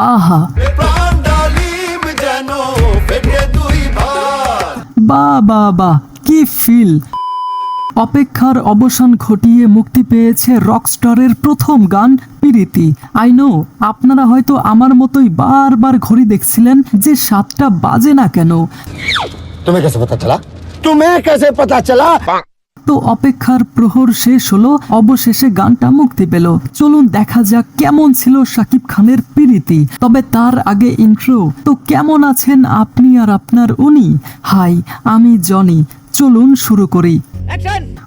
আহা, বা বা বা, কি ফিল। অপেক্ষার অবসান ঘটিয়ে মুক্তি পেয়েছে রকস্টারের প্রথম গান পিরিতি। আই নো আপনারা হয়তো আমার মতোই বারবার ঘড়ি দেখছিলেন যে 7টা বাজে না কেন। तुम्हें कैसे पता चला? তো অপেক্ষার প্রহর শেষ হলো, অবশেষে গানটা মুক্তি পেল। চলুন দেখা যাক কেমন ছিল শাকিব খানের পিরিতি। তবে তার আগে ইন্ট্রো। তো কেমন আছেন আপনি আর আপনার উনি? হাই, আমি জনি। চলুন শুরু করি।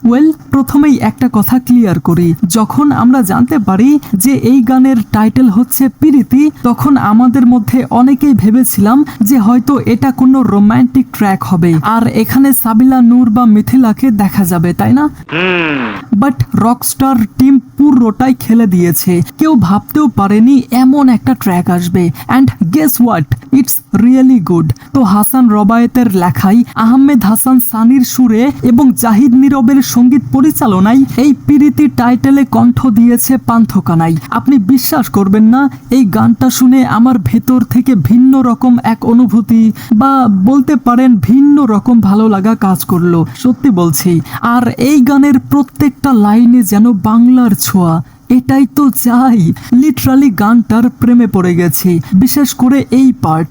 ওয়েল, প্রথমেই একটা কথা ক্লিয়ার করি। যখন আমরা জানতে পারি যে এই গানের টাইটেল হচ্ছে পিরিতি, তখন আমাদের মধ্যে অনেকেই ভেবেছিলাম যে হয়তো এটা কোনো রোমান্টিক ট্র্যাক হবে আর এখানে সাবিলা নূর বা মিথিলাকে দেখা যাবে, তাই না? বাট রকস্টার টিম পুরোটাই খেলে দিয়েছে। কেউ ভাবতেও পারেনি এমন একটা ট্র্যাক আসবে। And guess what, it's really good. তো হাসান রবায়েতের লেখায়, আহমেদ হাসান সানির সুরে এবং জাহিদ নীরবের সঙ্গীত পরিচালনায় এই পিরিতি টাইটেলে কণ্ঠ দিয়েছে পান্থকানাই। আপনি বিশ্বাস করবেন না, এই গানটা শুনে আমার ভেতর থেকে ভিন্ন রকম এক অনুভূতি বা বলতে পারেন ভিন্ন রকম ভালো লাগা কাজ করলো, সত্যি বলছি। আর এই গানের প্রত্যেকটা লাইনে যেন বাংলার ছোঁয়া। এটাই তো চাই। লিটারালি গানটার প্রেমে পড়ে গেছি, বিশেষ করে এই পার্ট।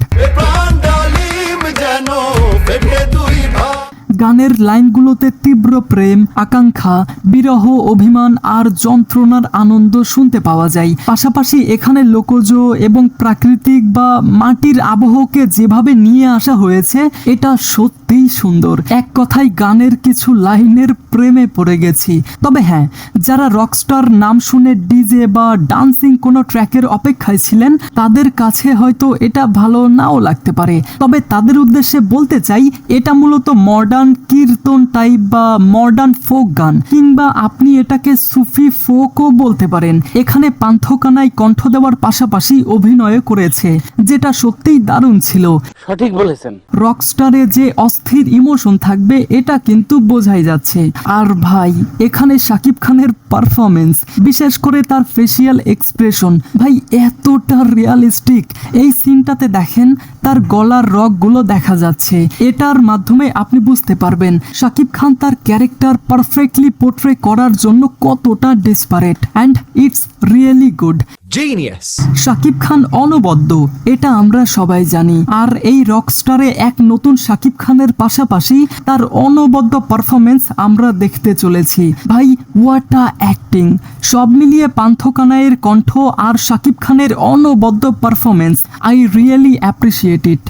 গানের লাইনগুলোতে তীব্র প্রেম, আকাঙ্ক্ষা, বিরহ, অভিমান আর যন্ত্রণার আনন্দ শুনতে পাওয়া যায়। পাশাপাশি এখানে লোকজ এবং প্রাকৃতিক বা মাটির আবহকে যেভাবে নিয়ে আসা হয়েছে, এটা সত্যিই সুন্দর। এক কথায় গানের কিছু লাইনের প্রেমে পড়ে গেছি। তবে হ্যাঁ, যারা রকস্টার নাম শুনে ডিজে বা ডান্সিং কোনো ট্র্যাকের অপেক্ষায় ছিলেন, তাদের কাছে হয়তো এটা ভালো নাও লাগতে পারে। তবে তাদের উদ্দেশ্যে বলতে চাই, এটা মূলত মডার্ন কীর্তন টাইপ বা মডার্ন ফোক গান, কিংবা আপনি এটাকে সুফি ফোকও বলতে পারেন। এখানে পান্থকানাই কণ্ঠ দেওয়ার পাশাপাশি অভিনয় করেছে, যেটা সত্যিই দারুণ ছিল। সঠিক বলেছেন। রকস্টারে যে অস্থির ইমোশন থাকবে এটা কিন্তু বোঝাই যাচ্ছে। আর ভাই, এখানে শাকিব খানের পারফরমেন্স, বিশেষ করে তার ফেসিয়াল এক্সপ্রেশন, ভাই এতটা রিয়ালিস্টিক। এই সিনটাতে দেখেন তার গলার রগগুলো দেখা যাচ্ছে। এটার মাধ্যমে আপনি বুঝতে পারবেন শাকিব খান তার ক্যারেক্টার পারফেক্টলি পোর্ট্রে করার জন্য কতটা desperate. And it's really good. Genius. Shakib Khan অনবদ্য, এটা আমরা সবাই জানি। আর এই রকস্টারে এক নতুন শাকিব খানের পাশাপাশি তার অনবদ্য পারফরমেন্স আমরা দেখতে চলেছি। ভাই, হোয়াট আ অ্যাক্টিং! সব মিলিয়ে পান্থকানাইয়ের কণ্ঠ আর শাকিব খানের অনবদ্য performance, I really appreciate it.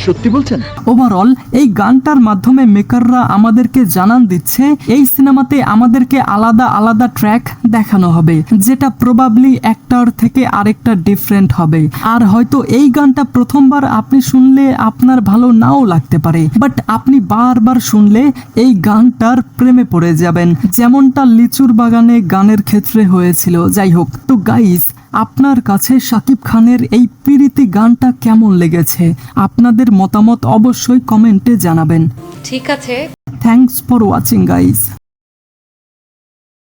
সত্যি বলছেন? ওভারঅল এই গানটার মাধ্যমে মেকাররা আমাদেরকে জানান দিচ্ছে এই সিনেমাতে আমাদেরকে আলাদা আলাদা ট্র্যাক দেখানো হবে, যেটা প্রবাবলি একটার থেকে আরেকটা ডিফারেন্ট হবে। আর হয়তো এই গানটা প্রথমবার আপনি শুনলে আপনার ভালো নাও লাগতে পারে, বাট আপনি বারবার শুনলে এই গানটার প্রেমে পড়ে যাবেন, যেমনটা লিচুর বাগানে গানের ক্ষেত্রে হয়েছিল। যাই হোক, তো গাইস, আপনার কাছে শাকিব খানের এই পিরিতি গানটা কেমন লেগেছে? আপনাদের মতামত অবশ্যই কমেন্টে জানাবেন। ঠিক আছে। Thanks for watching guys.